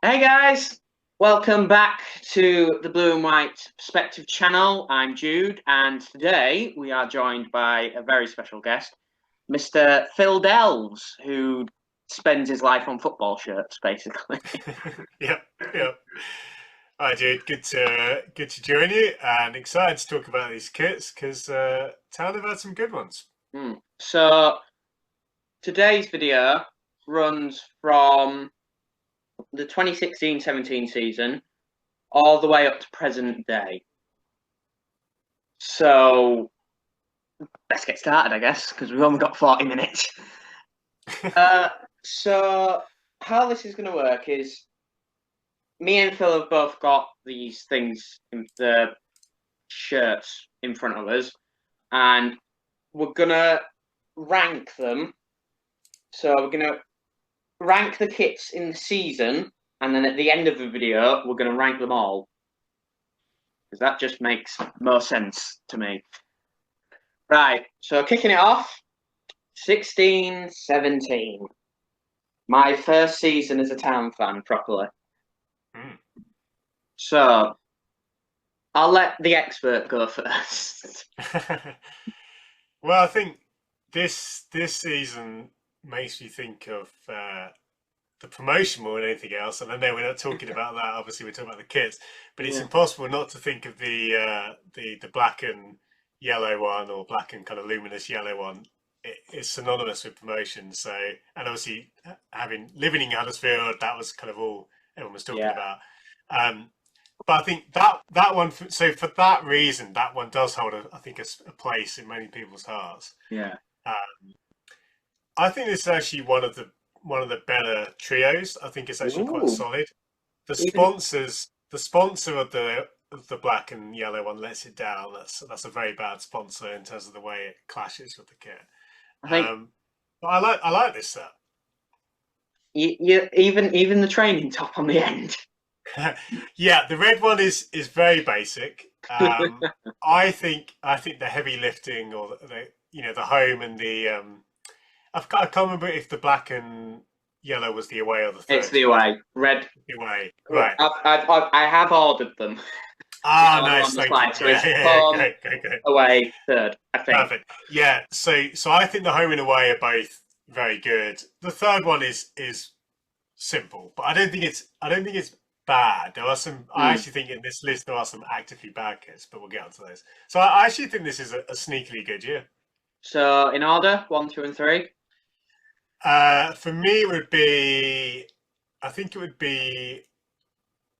Hey guys, welcome back to the Blue and White Perspective channel. I'm Jude, and today we are joined by a very special guest, Mr. Phil Delves, who spends his life on football shirts, basically. Yep, yep. Hi, dude. Good to join you, and excited to talk about these kits because Town have had some good ones. So today's video runs from the 2016-17 season all the way up to present day. So let's get started, I guess, because we've only got 40 minutes. Uh, so how this is going to work is me and Phil have both got these things, the shirts in front of us, and we're going to rank them. So we're going to rank the kits in the season, and then at the end of the video, we're going to rank them all. Because that just makes more sense to me. Right, so kicking it off, 16-17. My first season as a Town fan, properly. Mm. So I'll let the expert go first. Well, I think this season makes me think of the promotion more than anything else. And I know we're not talking about that. Obviously, we're talking about the kits, but it's Yeah. impossible not to think of the black and yellow one, or black and kind of luminous yellow one. It's synonymous with promotion. So, and obviously, having living in Huddersfield, that was kind of all everyone was talking Yeah. about. Um, but I think that one. So for that reason, that one does hold, I think, a place in many people's hearts. Yeah. Um, I think this is actually one of the better trios. I think it's actually quite Ooh. solid. Even The sponsor of the black and yellow one lets it down. That's a very bad sponsor in terms of the way it clashes with the kit. I think Um, but I like this set. even the training top on the end. Yeah, the red one is very basic. I think the heavy lifting, or the home and the I can't remember if the black and yellow was the away or the It's third the kit. away. Red. The away, right? I have ordered them. Ah, They're on nice, the thank you. slide. So Yeah, it's yeah, yeah, home, great, great, great. away, third, I think. Perfect. Yeah, so I think the home and away are both very good. The third one is simple, but I don't think it's bad. There are some. I Mm. actually think in this list there are some actively bad kits, but we'll get onto those. So I actually think this is a sneakily good year. So in order, one, two, and three. For me, it would be. I think it would be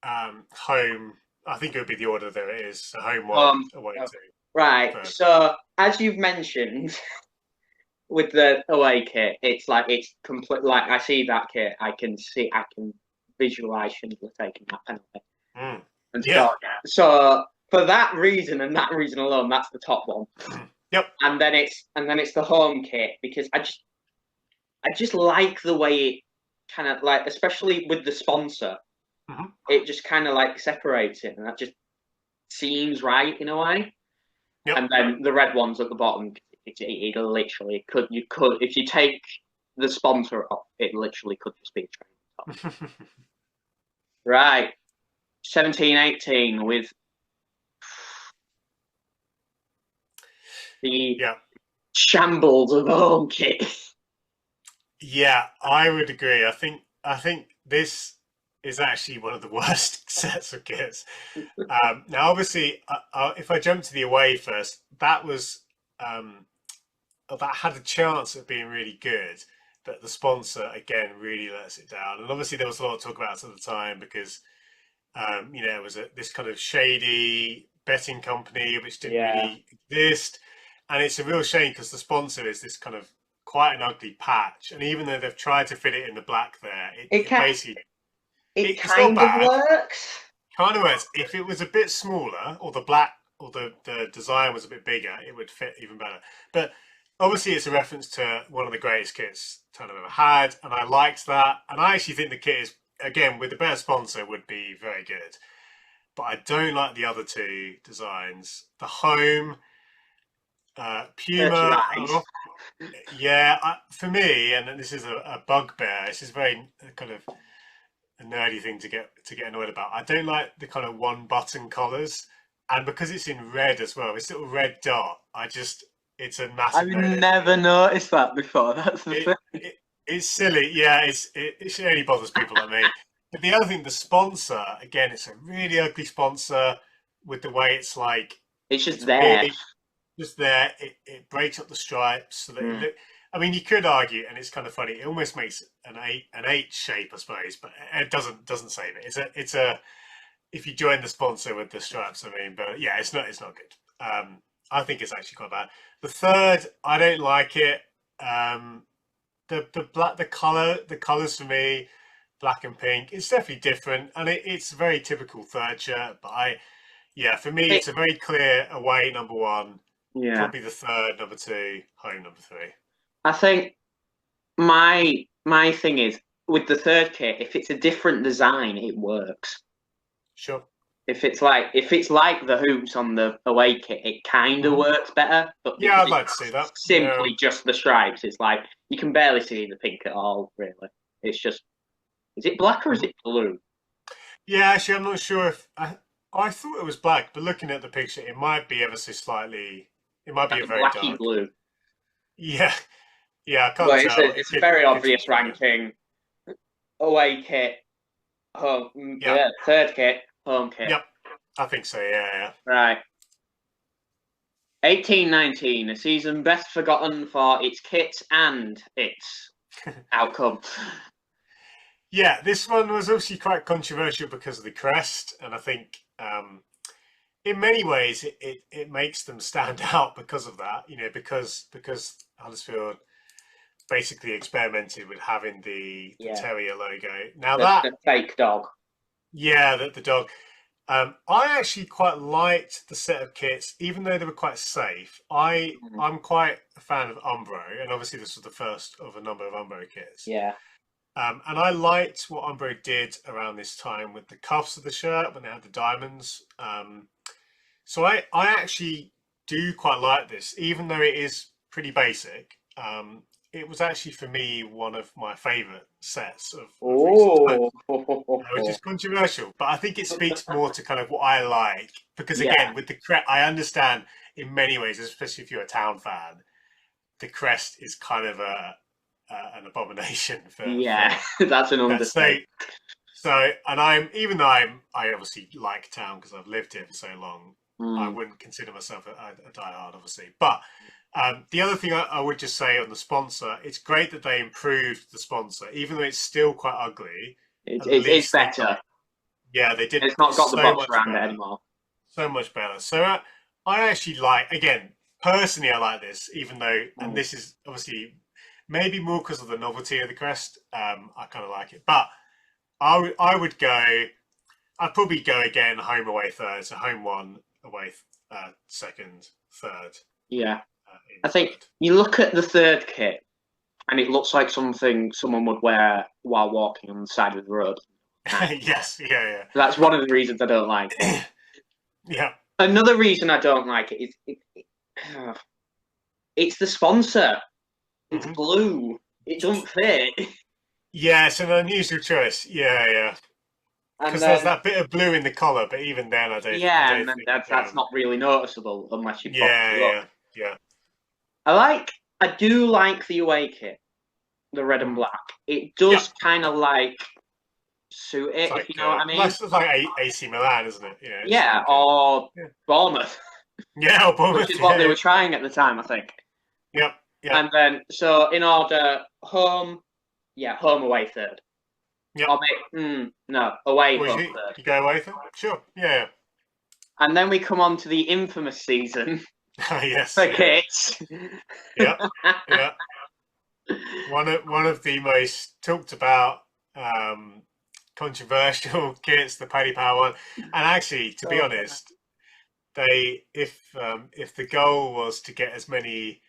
home. I think it would be the order there it is. So home one, away Oh, two, right. third. So as you've mentioned, with the away kit, it's like it's complete. Like I see that kit, I can visualize Schindler taking that penalty Mm. and Yeah. stuff. So for that reason and that reason alone, that's the top one. Mm. Yep. And then it's the home kit because I just like the way it kind of like, especially with the sponsor, Hmm. it just kind of like separates it, and that just seems right in a way. Yep. And then the red ones at the bottom, it literally could you could if you take the sponsor off, it literally could just be a train top. Right, 17-18 with the Yeah. shambles of home kit. Yeah, I would agree. I think this is actually one of the worst sets of kits. Now, obviously, if I jump to the away first, um, that had a chance of being really good, but the sponsor again really lets it down. And obviously, there was a lot of talk about it at the time because it was this kind of shady betting company which didn't Yeah, really exist, and it's a real shame because the sponsor is this kind of quite an ugly patch, and even though they've tried to fit it in the black there, it it can basically it it's not kind of bad. works. Kind of works. If it was a bit smaller, or the black, or the design was a bit bigger, it would fit even better. But obviously, it's a reference to one of the greatest kits Tottenham ever had, and I liked that. And I actually think the kit is, again, with the better sponsor, would be very good. But I don't like the other two designs. The home, Hurt your Puma. eyes. Yeah, for me, and this is a bugbear. This is very kind of a nerdy thing to get annoyed about. I don't like the kind of one button collars, and because it's in red as well, this little red dot. It's a I've massive no-no for never me. noticed that before. That's the It, thing. it's silly, yeah. It only bothers people like me. But the other thing, the sponsor again, it's a really ugly sponsor with the way it's like It's just it's there. really just there. It breaks up the stripes so that it Mm. look. I mean, you could argue, and it's kind of funny. It almost makes an eight shape, I suppose, but it doesn't save it. It's a if you join the sponsor with the stripes, I mean, but yeah, it's not good. I think it's actually quite bad. The third, I don't like it. Um, the black the colors for me, black and pink, it's definitely different, and it's a very typical third shirt. But yeah, for me, It, it's a very clear away number one, yeah. probably the third number two, home number three. I think my thing is with the third kit, if it's a different design, it works. Sure. If it's like the hoops on the away kit, it kind of Hmm. works better. But Yeah, because I'd like to see it's that. Yeah. simply just the stripes, it's like you can barely see the pink at all. Really, it's just is it black or is Mhm. it blue? Yeah, actually, I'm not sure if I thought it was black, but looking at the picture, it might be ever so slightly. It might be Like a a very blacky dark. blue. Yeah, yeah, I can't Well, it's tell. a it's a very Could be obvious clear. ranking. Away kit, home. Yeah, Third kit, home kit. yep, I think so. Yeah, Right. 1819, a season best forgotten for its kit and its yeah. outcome. Yeah, this one was obviously quite controversial because of the crest, and I think in many ways it makes them stand out because of that. You know, because Huddersfield basically experimented with having the Yeah, terrier logo. Now the, that the fake dog. yeah, the dog. I actually quite liked the set of kits, even though they were quite safe. Mm, I'm quite a fan of Umbro, and obviously this was the first of a number of Umbro kits. yeah. And I liked what Umbro did around this time with the cuffs of the shirt when they had the diamonds. So I actually do quite like this, even though it is pretty basic. It was actually for me one of my favourite sets of recent times, Oh, which is controversial, but I think it speaks more to kind of what I like. Because yeah, again, with the crest, I understand in many ways, especially if you're a town fan, the crest is kind of an abomination for yeah. That's an that. So understatement. so, and I obviously like town because I've lived here for so long. I Mm, wouldn't consider myself a diehard, obviously. But the other thing I would just say on the sponsor, it's great that they improved the sponsor, even though it's still quite ugly. it's, At it's it's least they better. yeah, they did It's not got the so box much around it better, anymore. so much better. So I actually like, again, personally, I like this, even though, and Mm. this is obviously maybe more because of the novelty of the crest. I kind of like it, but I would go. I'd probably go again home away third, so home one away second, third Yeah, in I think third. you look at the third kit, and it looks like something someone would wear while walking on the side of the road. Yes, yeah, That's one of the reasons I don't like it. yeah, yeah. Another reason I don't like it is it's the sponsor. It's Hmm. blue. It doesn't fit. Yeah, it's an unusual choice. Yeah, yeah. And Because there's then that bit of blue in the collar, but even then, I yeah, and don't then think. that's not really noticeable unless you Yeah, properly look. yeah, yeah. I do like the away kit, the red and Mm. black. It Yeah, does kind of like suit it's it, if you like know what I mean. it's like AC Milan, isn't it? Yeah, it's Yeah, like or yeah, Bournemouth, yeah, or which Bournemouth. is what they Yeah, were trying at the time, I think. yeah, yeah, And then, so in order, home, yeah, home away third. yeah. Or no, away Or home third. you go away with it? Sure. Yeah. And then we come on to the infamous season Yes. for Yeah. kits. Yeah. Yeah. One of the most talked about um, controversial kits, the Paddy Power one. And actually, to be Oh, honest, they if the goal was to get as many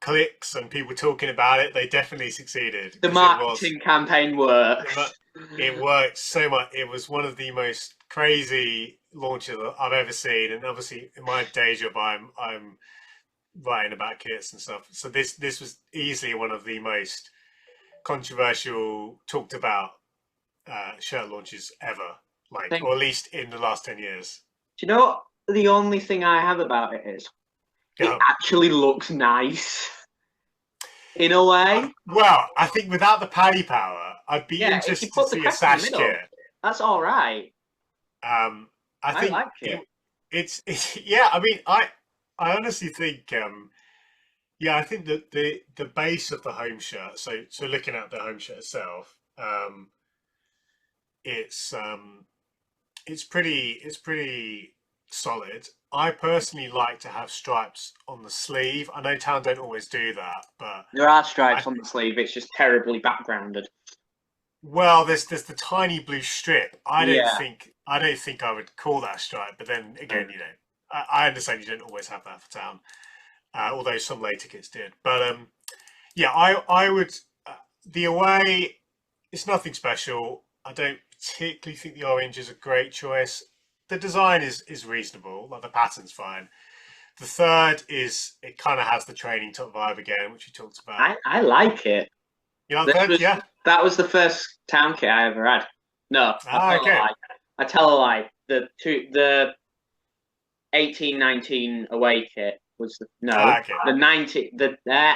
clicks and people talking about it, they definitely succeeded the because marketing campaign works. it worked so much. It was one of the most crazy launches I've ever seen, and obviously in my day job, I'm writing about kits and stuff. So this was easily one of the most controversial, talked about shirt launches ever, like, Think, or at least in the last 10 years. do you know what the only thing I have about it is? It Yeah. actually looks nice in a way. Well, I think without the paddy power, I'd be Yeah, if you interested to put the see a crest in the sash middle, kit. that's all right. I I think like it. it's yeah. I mean, I honestly think yeah. I think that the base of the home shirt. So looking at the home shirt itself, it's it's pretty solid. I personally like to have stripes on the sleeve. I know Town don't always do that, but There are I stripes on the sleeve. It's just terribly backgrounded. well, there's the tiny blue strip. Yeah. I don't think I would call that a stripe. But then again, Mm. I understand you don't always have that for Town, although some later kits did. But yeah, I would the away. It's nothing special. I don't particularly think the orange is a great choice. The design is reasonable. Like the pattern's fine. The third is it kind of has the training top vibe again, which we talked about. I like it. You know, the This third, was yeah. that was the first town kit I ever had. No, I Ah, tell a okay. lie. I tell a lie. The 18-19 away kit was Ah, okay. the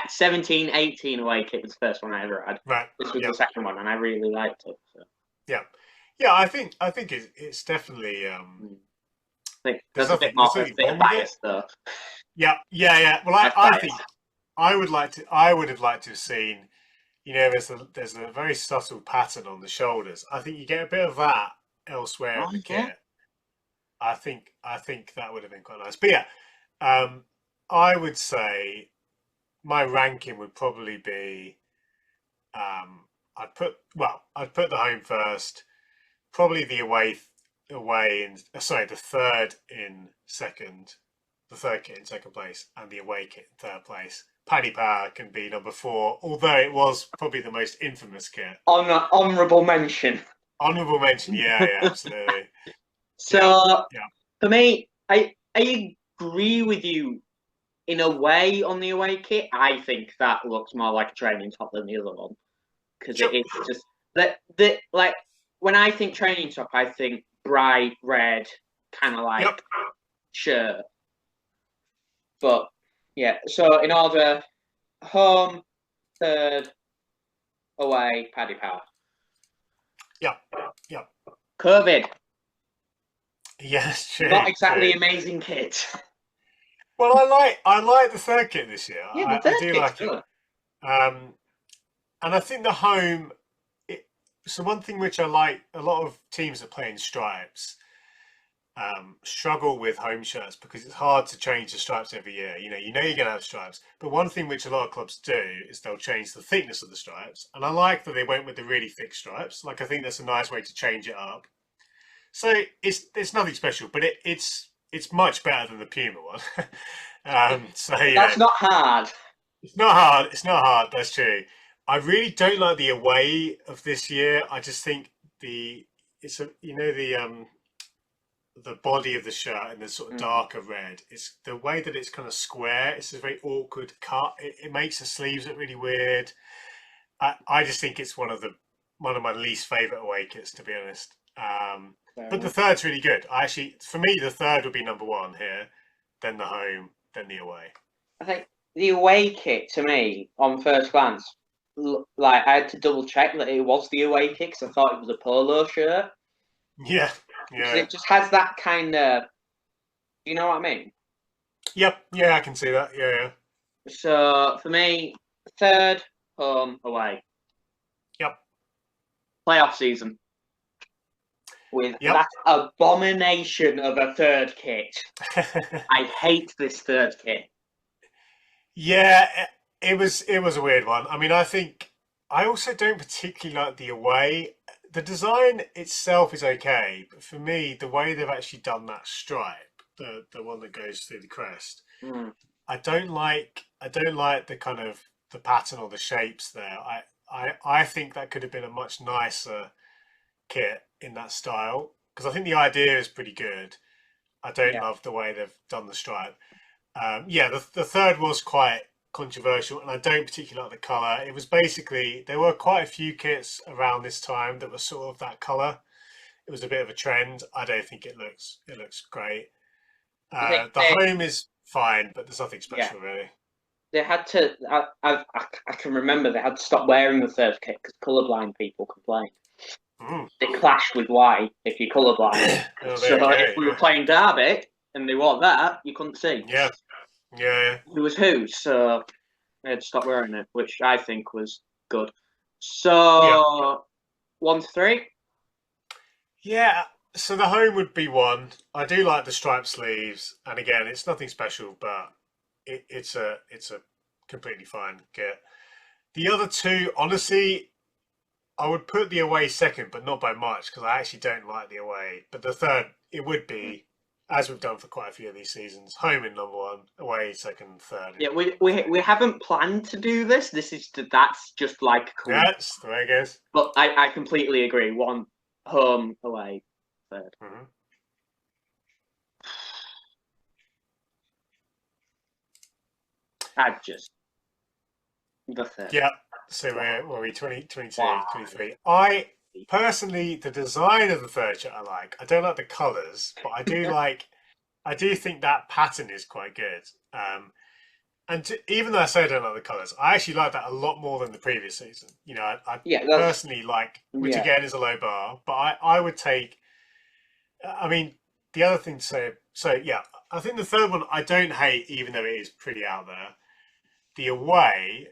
17-18 away kit was the first one I ever had. Right. This was Yeah. the second one, and I really liked it. So. Yeah. Yeah. I think it's definitely I think there's that's nothing a bit wrong of with it. bias though. Yeah. Yeah. Yeah. Well, That's I bias. think I would have liked to have seen. There's a very subtle pattern on the shoulders. I think you get a bit of that elsewhere Oh in the yeah. kit. I think that would have been quite nice. But yeah, um, I would say my ranking would probably be I'd put the home first, probably the away in sorry the third in second, the third kit in second place, and the away kit in third place. Paddy Power can be number four, although it was probably the most infamous kit. Honourable mention. Honourable mention, yeah, yeah, absolutely, yeah, So yeah, for me, I agree with you in a way on the away kit. I think that looks more like a training top than the other one because it sure, is just that like when I think training top, I think bright red, kind of like yep, shirt. But yeah, so in order, home, third, away, Paddy Power. yep, yep, COVID, yes, not true, exactly true. amazing kit. Well, I like the third kit this year. Yeah, the I third do kit's like it, good. um, and I think the home. So one thing which I like, a lot of teams that play in stripes struggle with home shirts because it's hard to change the stripes every year. You know you're going to have stripes, but one thing which a lot of clubs do is they'll change the thickness of the stripes, and I like that they went with the really thick stripes. Like I think that's a nice way to change it up. So it's nothing special, but it's much better than the Puma one. So That's not hard. it's not hard. It's not hard. That's true. I really don't like the away of this year. I just think the it's a the body of the shirt in the sort of Mm. darker red. It's the way that it's kind of square. It's a very awkward cut. It makes the sleeves look really weird. I just think it's one of my least favorite away kits, to be honest. Fair But the enough. third's really good. For me, the third would be number one here, then the home, then the away. I think the away kit to me, on first glance, like I had to double check that it was the away kit because I thought it was a polo shirt Yeah, because yeah, it just has that kind of, you know what I mean? yep, yeah. I can see that. Yeah, yeah. So for me, third, home, away, Yep, playoff season with yep. that abomination of a third kit. I hate this third kit. Yeah, it was a weird one. I mean, I think I also don't particularly like the away. The design itself is okay, but for me, the way they've actually done that stripe, the one that goes through the crest, Mm. I don't like the kind of the pattern or the shapes there. I think that could have been a much nicer kit in that style because I think the idea is pretty good. I don't Yeah. love the way they've done the stripe. Yeah, the third was quite controversial, and I don't particularly like the color. It was basically there were quite a few kits around this time that were sort of that color. It was a bit of a trend. I don't think it looks great. I think The home is fine, but there's nothing yeah, special really. they had to. I can remember they had to stop wearing the third kit because colorblind people complained. Mm. They clashed with white if you're colorblind. Oh, there So you go, if we were yeah. playing Derby and they wore that, you couldn't see Yeah, yeah, who was who. So they had to stop wearing it, which I think was good. yeah, So 1 to 3. yeah. So the home would be one. I do like the striped sleeves, and again, it's nothing special, but it's a completely fine kit. The other two, honestly, I would put the away second, but not by much because I actually don't like the away. But the third, it would be, as we've done for quite a few of these seasons, home in number one, away second, third. Yeah, we haven't planned to do this. That's just like cool. That's the way it goes. But I completely agree. One home, away, third. Mhm. I just the third. Yeah. So were we 20, 22, Wow. 23? I personally, the design of the third shirt I like. I don't like the colours, but I do think that pattern is quite good. Even though I say I don't like the colours, I actually like that a lot more than the previous season. You know, I Yeah, personally like, which yeah. again is a low bar, but I would take. I mean, the other thing to say. So yeah, I think the third one I don't hate, even though it is pretty out there. The away,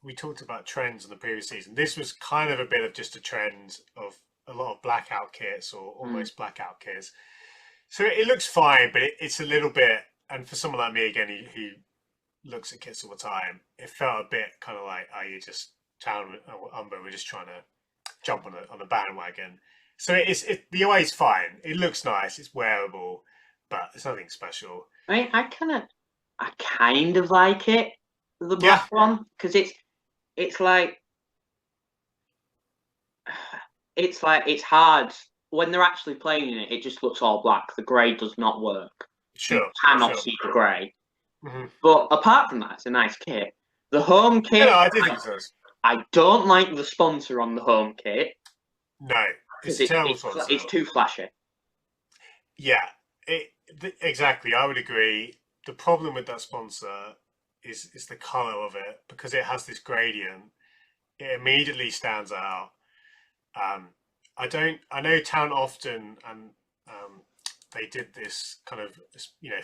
we talked about trends in the previous season. This was kind of a bit of just a trend of a lot of blackout kits or almost blackout kits. So it looks fine, but it's a little bit. And for someone like me again, who looks at kits all the time, it felt a bit kind of like, oh, you just town Umber, we're just trying to jump on a bandwagon. So the away is fine. It looks nice. It's wearable, but it's nothing special. I mean, I kind of like it, the Yeah, black one, because it's like it's hard when they're actually playing it. It just looks all black. The grey does not work. You sure, cannot sure. see the grey. Mm-hmm. But apart from that, it's a nice kit. The home Yeah, kit, no, I do think so. I don't like the sponsor on the home kit No, because it's a terrible sponsor. it's too flashy. Yeah, exactly. I would agree. The problem with that sponsor is the color of it because it has this gradient. It immediately stands out. Um, I don't. I know Town often and they did this kind of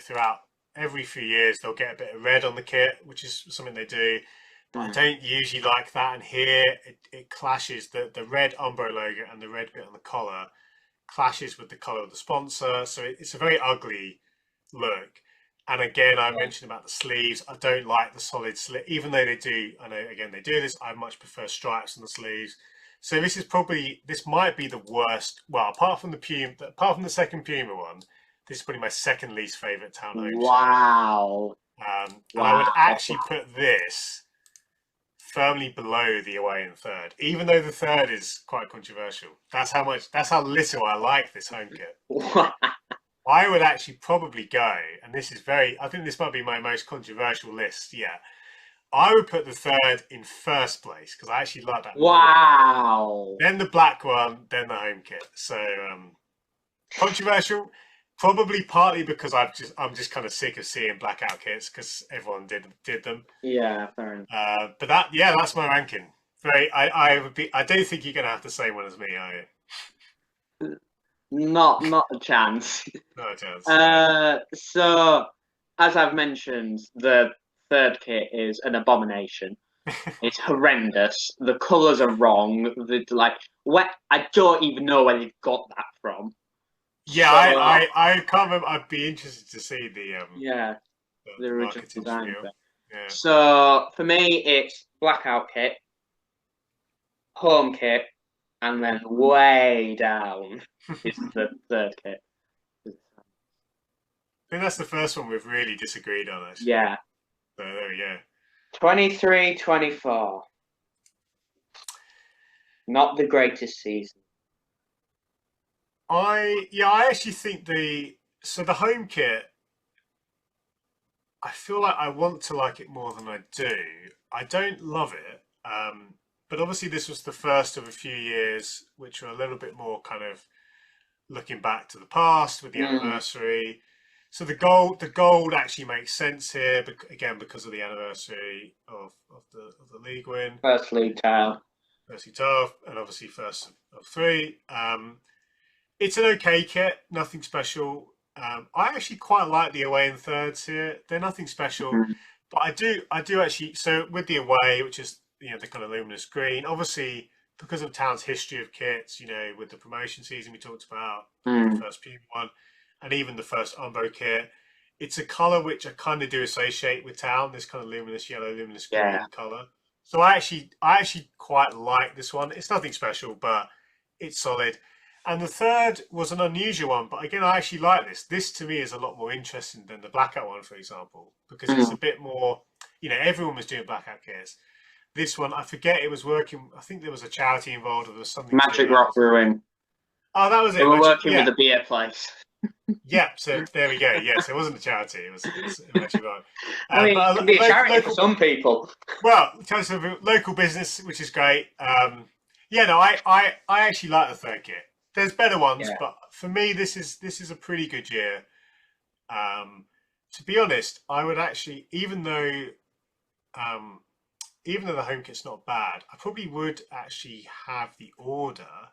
throughout every few years they'll get a bit of red on the kit, which is something they do. But I don't usually like that. And here it clashes the red Umbro logo and the red bit on the collar clashes with the color of the sponsor, so it's a very ugly look. And again, I mentioned about the sleeves. I don't like the solid sleeve, even though they do. I know again they do this. I much prefer stripes on the sleeves. So this might be the worst. Well, apart from the second Puma one, this is probably my second least favorite Town Home shirt. Wow. And I would actually put this firmly below the away in third, even though the third is quite controversial. That's how little I like this home kit. I would actually probably go, and I think this might be my most controversial list yet. I would put the third in first place because I actually like that. Wow. More. Then the black one, then the home kit. So controversial, probably partly because I'm just kind of sick of seeing blackout kits because everyone did them. Yeah, fair enough. But that's my ranking. I don't think you're gonna have the same one as me, are you? Not a chance. No chance. So as I've mentioned, the third kit is an abomination. It's horrendous. The colours are wrong. I don't even know where they've got that from. Yeah, so, I can't remember. I'd be interested to see the original design. Yeah. So for me, it's blackout kit, home kit, and then way down is the third kit. I think that's the first one we've really disagreed on, actually. Yeah. So there we go. 23-24. Not the greatest season. I actually think the home kit I feel like I want to like it more than I do. I don't love it, but obviously this was the first of a few years which were a little bit more kind of looking back to the past with the Mm, anniversary. So the gold actually makes sense here, again because of the anniversary of the league win, first league title. first tough, and obviously first of three. It's an okay kit, nothing special. I actually quite like the away and thirds here. They're nothing special, Mhm. but I do actually. So with the away, which is the kind of luminous green, obviously because of Town's history of kits, with the promotion season we talked about, the Mm, first Puma one, and even the first Umbo kit, it's a color which I kind of do associate with Town. This kind of luminous yellow, luminous yeah. green color. So I actually quite like this one. It's nothing special, but it's solid. And the third was an unusual one, but again, I actually like this. This to me is a lot more interesting than the blackout one, for example, because it's Mm. a bit more, everyone was doing blackout kits. This one, I forget it was working. I think there was a charity involved, or there was something to do with Magic that. Rock Brewing. Oh, that was They it. were Magic, working with yeah, the beer place. yeah. So there we go. Yes, it wasn't a charity. It was Magic Rock. I mean, it But can be a charity for local, some people. well, kind of a local business, which is great. Yeah, no, I actually like the third kit. There's better ones, Yeah. but for me, this is a pretty good year. Um, to be honest, I would actually, um, even though the home kit's not bad, I probably would actually have the order.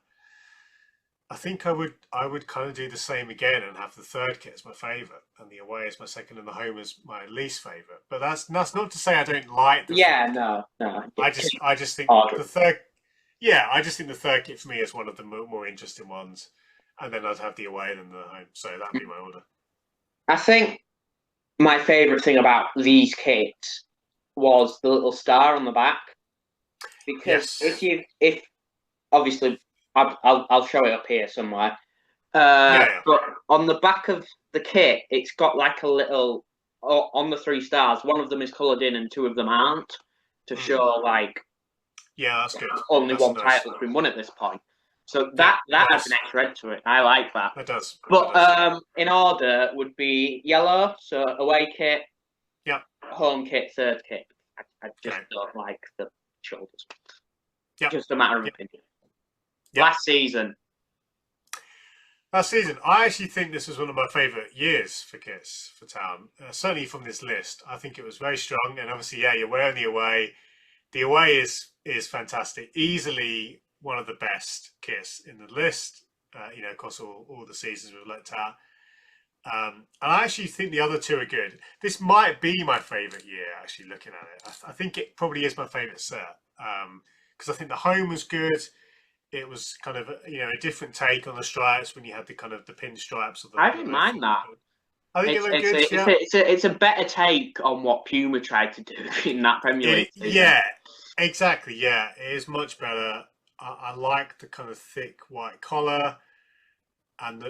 I think I would kind of do the same again and have the third kit as my favourite, and the away as my second, and the home as my least favourite. But that's not to say I don't like the Yeah, third kit. no, no. I just think Harder. the third, yeah, I just think the third kit for me is one of the more interesting ones, and then I'd have the away than the home. So that'd be my order. I think my favourite thing about these kits was the little star on the back. Because Yes. if obviously I'll show it up here somewhere. Yeah, yeah. But on the back of the kit, it's got like a little on the three stars. One of them is coloured in, and two of them aren't, to Mm. show like Yeah, that's good. only That's one nice. title's been won at this point. So Yeah, that that adds an is. extra edge to it. I like that. That does. That But does. Yeah. in order would be yellow, so away kit, Yeah. home kit, third kit. I just Okay. don't like the shoulders. Yeah. Just a matter of Yeah. opinion. Yeah. Last season, Last season, I actually think this was one of my favourite years for Kiss for Town. Certainly from this list, I think it was very strong. And obviously, yeah, you're wearing the away. The away is fantastic. Easily one of the best Kiss in the list. Across all the seasons we've looked at. And I actually think the other two are good. This might be my favourite year. Actually, looking at it, I think it probably is my favourite set. Because I think the home was good. It was kind of a different take on the stripes when you had the kind of the pinstripes of I the didn't red mind that. football. I think it It's looked it's good. a, it's Yeah, a, it's a it's a better take on what Puma tried to do in that Premier League season. yeah, exactly. Yeah, it is much better. I like the kind of thick white collar, and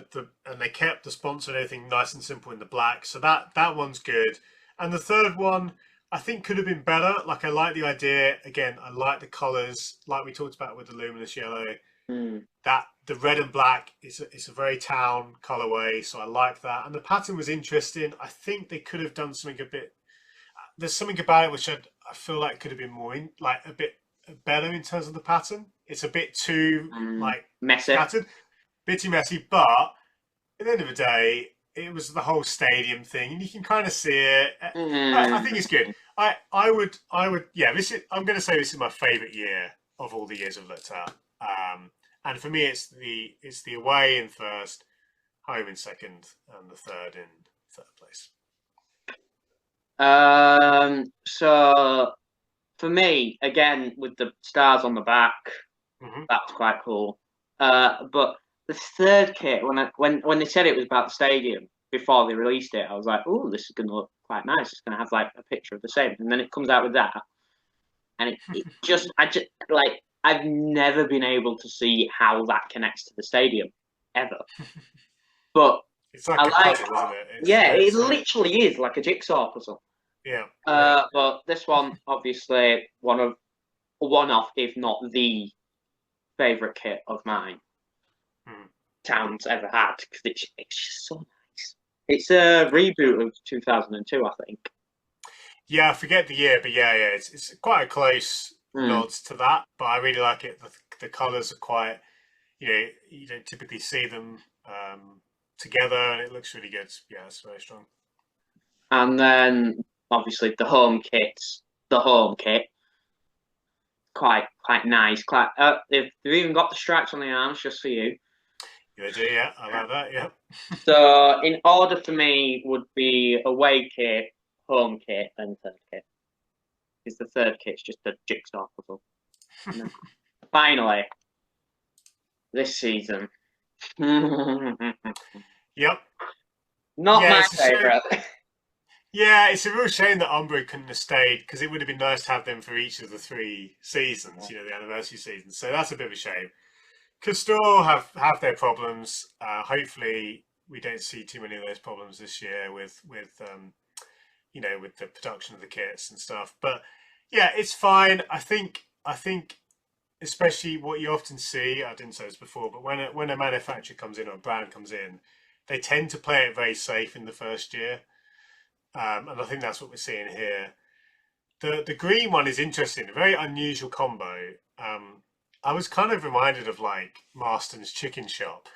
and they kept the sponsor and everything nice and simple in the black. So that one's good. And the third one, I think could have been better. Like I like the idea. Again, I like the colours, like we talked about with the luminous yellow. Mm. That the red and black is a very Town colorway, so I like that. And the pattern was interesting. I think they could have done something a bit. There's something about it which I feel like could have been more like a bit better in terms of the pattern. It's a bit too like Messy. scattered, bit too messy. But at the end of the day, it was the whole stadium thing, and you can kind of see it. I think it's good. Mm. I would yeah. I'm going to say this is my favourite year of all the years I've looked at. And for me, it's the away in first, home in second, and the third in third place. So for me, again with the stars on the back, Hmm. that's quite cool. But the third kit, when they said it was about the stadium before they released it, I was like, oh, this is going to look quite nice. It's going to have like a picture of the same, and then it comes out with that, and I just like I've never been able to see how that connects to the stadium ever. But It's like I a like, puzzle, isn't it? yeah, it Yeah, literally is like a jigsaw puzzle. yeah, yeah. But this one, obviously, one off, if not the favorite kit of mine Hmm. Town's ever had because it's just so nice. It's a reboot of 2002, I think. Yeah, I forget the year, but yeah, it's quite a close Hmm. nod to that. But I really like it. The colours are quite, you don't typically see them together, and it looks really good. Yeah, it's very strong. And then obviously the home kits, the home kit, quite nice. Quite they've even got the stripes on the arms just for you. Yeah, they do. Yeah, I like that. Yeah. So in order for me would be away kit, home kit, and third kit. Because the third kit's just a jigsaw puzzle. And then finally, this season. Not Yep. Yeah, my it's a shame. favourite. Yeah, it's a real shame that Umbro couldn't have stayed because it would have been nice to have them for each of the three seasons, the anniversary seasons. So that's a bit of a shame. Castore have their problems. Hopefully, we don't see too many of those problems this year with the production of the kits and stuff. But yeah, it's fine. I think especially what you often see. I didn't say this before, but when a manufacturer comes in or a brand comes in, they tend to play it very safe in the first year, and I think that's what we're seeing here. The green one is interesting, a very unusual combo. I was kind of reminded of like Marston's Chicken Shop,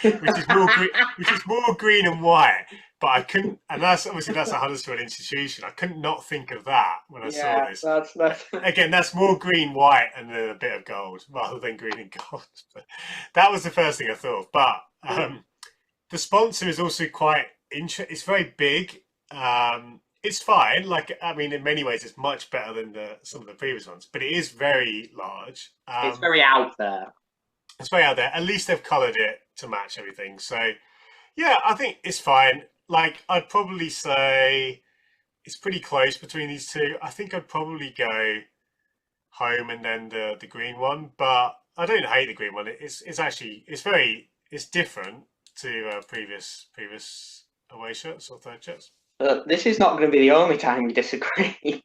which is more green and white. But I couldn't, and that's a Huddersfield institution. I couldn't not think of that when I saw Yeah, this. that's Again, that's more green, white, and then a bit of gold rather than green and gold. But that was the first thing I thought. But the sponsor is also quite interesting. It's very big. It's fine. Like, I mean, in many ways, it's much better than some of the previous ones, but it is very large. it's very out there. It's very out there. At least they've coloured it to match everything. So, yeah, I think it's fine. Like, I'd probably say it's pretty close between these two. I think I'd probably go home and then the green one, but I don't hate the green one. It's actually it's different to previous away shirts or third shirts. This is not going to be the only time we disagree.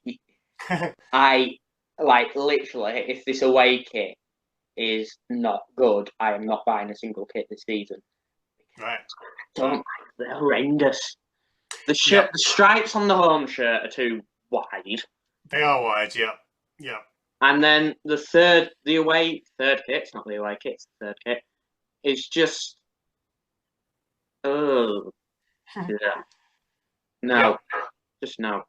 I like literally, if this away kit is not good, I am not buying a single kit this season. Right. Don't like they're horrendous. Yep. The stripes on the home shirt are too wide, They are wide. Yep. Yep. and then the away third kit, it's not the away kit, it's the third kit. It's just oh yeah, no, Yep. just no.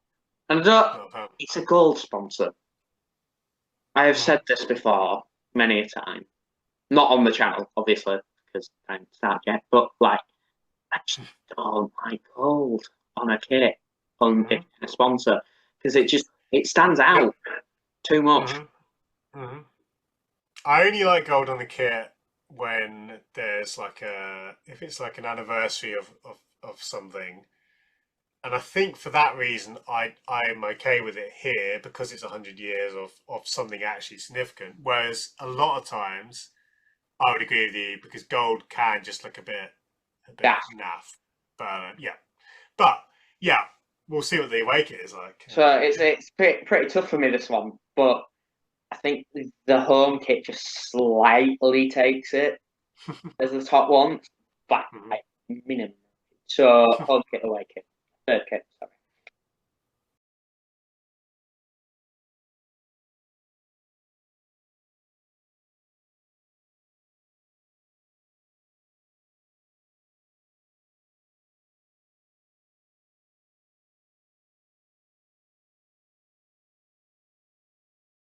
And Not a problem. it's a gold sponsor. I have Mhm. said this before many a time, not on the channel, obviously, because I haven't started yet. But like, I just don't like gold on a kit on Mhm. a sponsor because it stands Yep. out too much. Mhm. Mhm. I only like gold on the kit when there's like if it's like an anniversary of something. And I think for that reason, I'm okay with it here because it's 100 years of something actually significant. Whereas a lot of times, I would agree with you because gold can just look a bit Yeah. naff. But yeah, but yeah, we'll see what the awake is like. So it's pretty tough for me this one, but I think the home kit just slightly takes it as the top one, but Mhm. like minimum. So home kit, away kit, third kit.